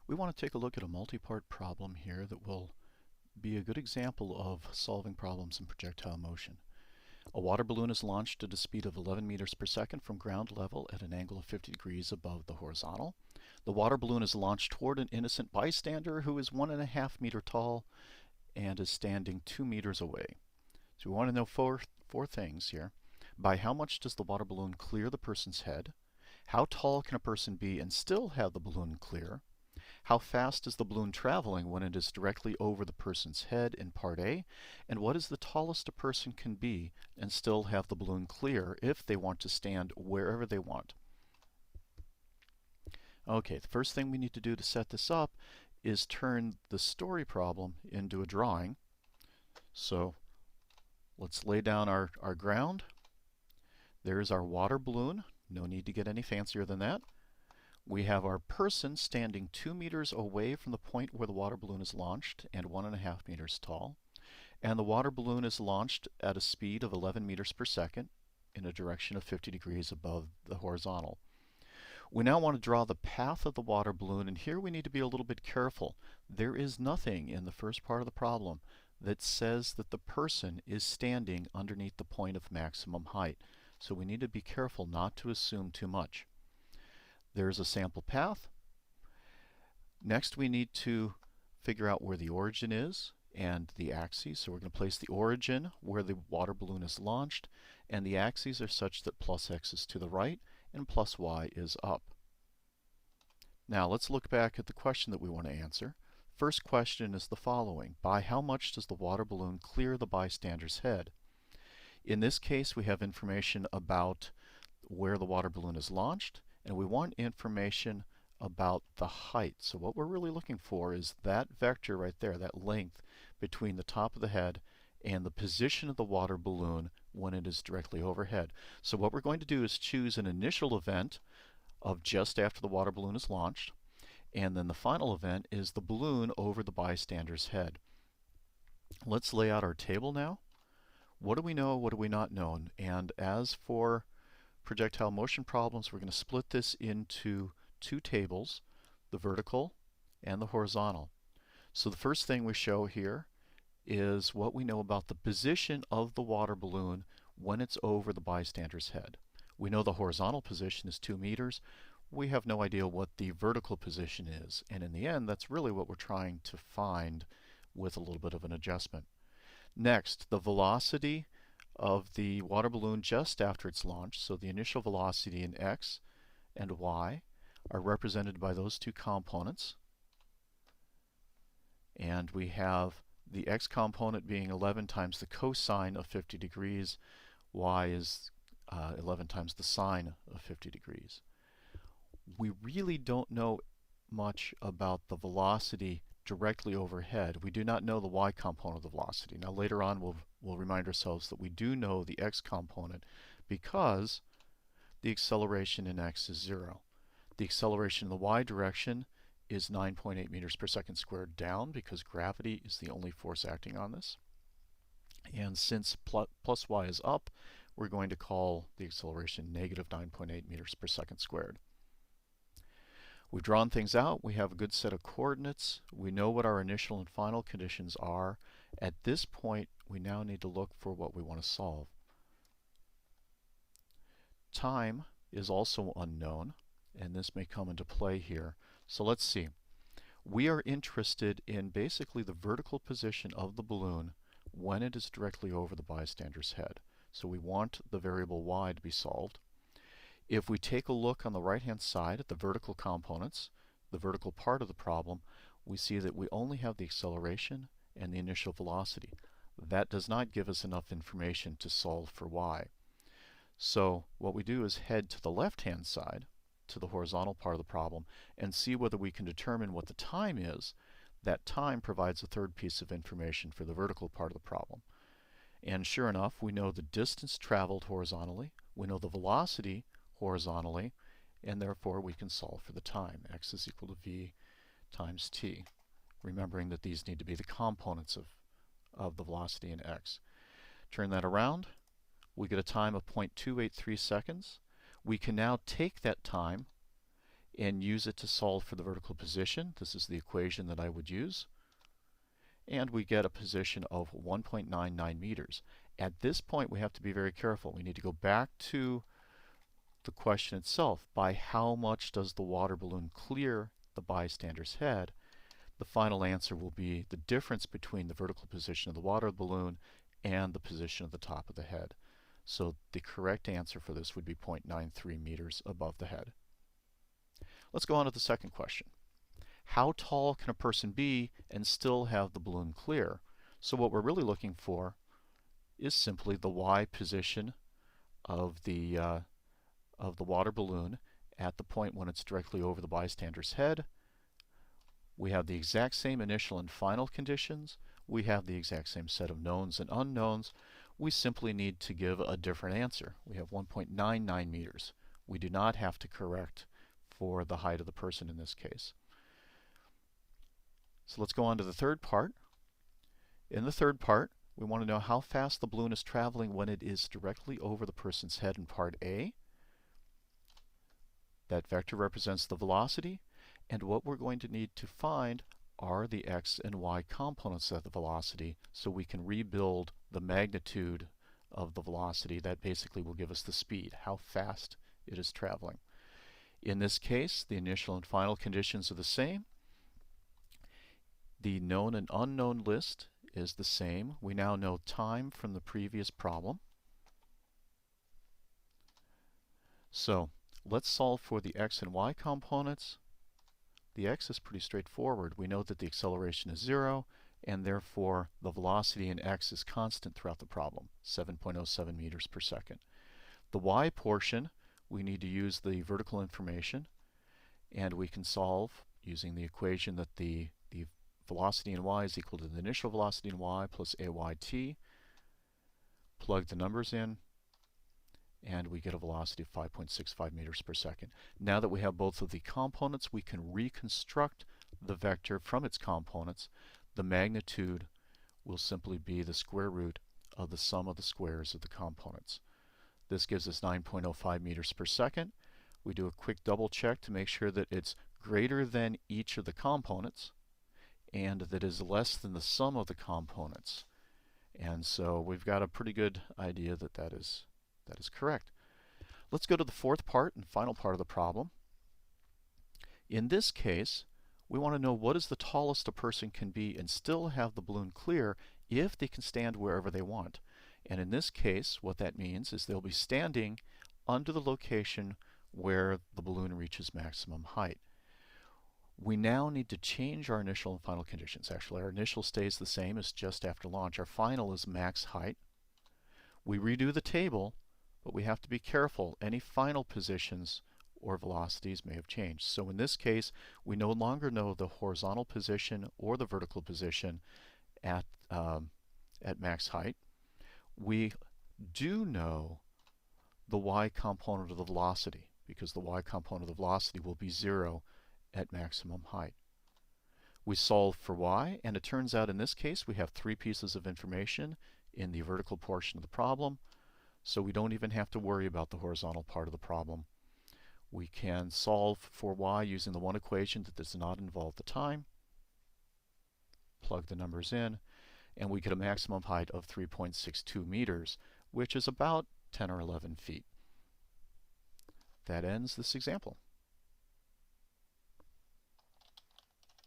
We want to take a look at a multi-part problem here that will be a good example of solving problems in projectile motion. A water balloon is launched at a speed of 11 meters per second from ground level at an angle of 50 degrees above the horizontal. The water balloon is launched toward an innocent bystander who is 1.5 meters tall and is standing 2 meters away. So we want to know four things here. By how much does the water balloon clear the person's head? How tall can a person be and still have the balloon clear? How fast is the balloon traveling when it is directly over the person's head in part A? And what is the tallest a person can be and still have the balloon clear if they want to stand wherever they want? Okay, the first thing we need to do to set this up is turn the story problem into a drawing. So let's lay down our ground. There's our water balloon. No need to get any fancier than that. We have our person standing 2 meters away from the point where the water balloon is launched and 1.5 meters tall. And the water balloon is launched at a speed of 11 meters per second in a direction of 50 degrees above the horizontal. We now want to draw the path of the water balloon, and here we need to be a little bit careful. There is nothing in the first part of the problem that says that the person is standing underneath the point of maximum height. So we need to be careful not to assume too much. There's a sample path. Next we need to figure out where the origin is and the axes. So we're going to place the origin where the water balloon is launched, and the axes are such that plus x is to the right and plus y is up. Now let's look back at the question that we want to answer. First question is the following. By how much does the water balloon clear the bystander's head? In this case we have information about where the water balloon is launched, and we want information about the height. So what we're really looking for is that vector right there, that length between the top of the head and the position of the water balloon when it is directly overhead. So what we're going to do is choose an initial event of just after the water balloon is launched, and then the final event is the balloon over the bystander's head. Let's lay out our table now. What do we know, what do we not know? And as for projectile motion problems, we're going to split this into two tables, the vertical and the horizontal. So the first thing we show here is what we know about the position of the water balloon when it's over the bystander's head. We know the horizontal position is 2 meters. We have no idea what the vertical position is, and in the end that's really what we're trying to find with a little bit of an adjustment. Next, the velocity of the water balloon just after it's launched. So the initial velocity in x and y are represented by those two components. And we have the x component being 11 times the cosine of 50 degrees. Y is 11 times the sine of 50 degrees. We really don't know much about the velocity directly overhead. We do not know the y component of the velocity. Now later on we'll remind ourselves that we do know the x component because the acceleration in x is 0. The acceleration in the y direction is 9.8 meters per second squared down because gravity is the only force acting on this. And since plus y is up, we're going to call the acceleration negative 9.8 meters per second squared. We've drawn things out. We have a good set of coordinates. We know what our initial and final conditions are. At this point, we now need to look for what we want to solve. Time is also unknown, and this may come into play here. So let's see. We are interested in basically the vertical position of the balloon when it is directly over the bystander's head. So we want the variable y to be solved. If we take a look on the right-hand side at the vertical components, the vertical part of the problem, we see that we only have the acceleration and the initial velocity. That does not give us enough information to solve for y. So what we do is head to the left-hand side, to the horizontal part of the problem, and see whether we can determine what the time is. That time provides a third piece of information for the vertical part of the problem. And sure enough, we know the distance traveled horizontally, we know the velocity horizontally, and therefore we can solve for the time. X is equal to v times t, remembering that these need to be the components of the velocity in x. Turn that around, we get a time of 0.283 seconds. We can now take that time and use it to solve for the vertical position. This is the equation that I would use. And we get a position of 1.99 meters. At this point, we have to be very careful. We need to go back to the question itself. By how much does the water balloon clear the bystander's head? The final answer will be the difference between the vertical position of the water balloon and the position of the top of the head. So the correct answer for this would be 0.93 meters above the head. Let's go on to the second question. How tall can a person be and still have the balloon clear? So what we're really looking for is simply the y position of the water balloon at the point when it's directly over the bystander's head. We have the exact same initial and final conditions. We have the exact same set of knowns and unknowns. We simply need to give a different answer. We have 1.99 meters. We do not have to correct for the height of the person in this case. So let's go on to the third part. In the third part, we want to know how fast the balloon is traveling when it is directly over the person's head in part A. That vector represents the velocity, and what we're going to need to find are the x and y components of the velocity so we can rebuild the magnitude of the velocity. That basically will give us the speed, how fast it is traveling. In this case, the initial and final conditions are the same. The known and unknown list is the same. We now know time from the previous problem. So let's solve for the x and y components. The x is pretty straightforward. We know that the acceleration is 0, and therefore the velocity in x is constant throughout the problem, 7.07 meters per second. The y portion, we need to use the vertical information, and we can solve using the equation that the velocity in y is equal to the initial velocity in y plus ayt. Plug the numbers in, and we get a velocity of 5.65 meters per second. Now that we have both of the components, we can reconstruct the vector from its components. The magnitude will simply be the square root of the sum of the squares of the components. This gives us 9.05 meters per second. We do a quick double check to make sure that it's greater than each of the components and that is less than the sum of the components. And so we've got a pretty good idea that that is correct. Let's go to the fourth part and final part of the problem. In this case, we want to know what is the tallest a person can be and still have the balloon clear if they can stand wherever they want. And in this case, what that means is they'll be standing under the location where the balloon reaches maximum height. We now need to change our initial and final conditions. Actually, our initial stays the same as just after launch. Our final is max height. We redo the table, but we have to be careful. Any final positions or velocities may have changed. So in this case, we no longer know the horizontal position or the vertical position at max height. We do know the y component of the velocity, because the y component of the velocity will be 0 at maximum height. We solve for y, and it turns out in this case we have 3 pieces of information in the vertical portion of the problem, so we don't even have to worry about the horizontal part of the problem. We can solve for y using the one equation that does not involve the time, plug the numbers in, and we get a maximum height of 3.62 meters, which is about 10 or 11 feet. That ends this example.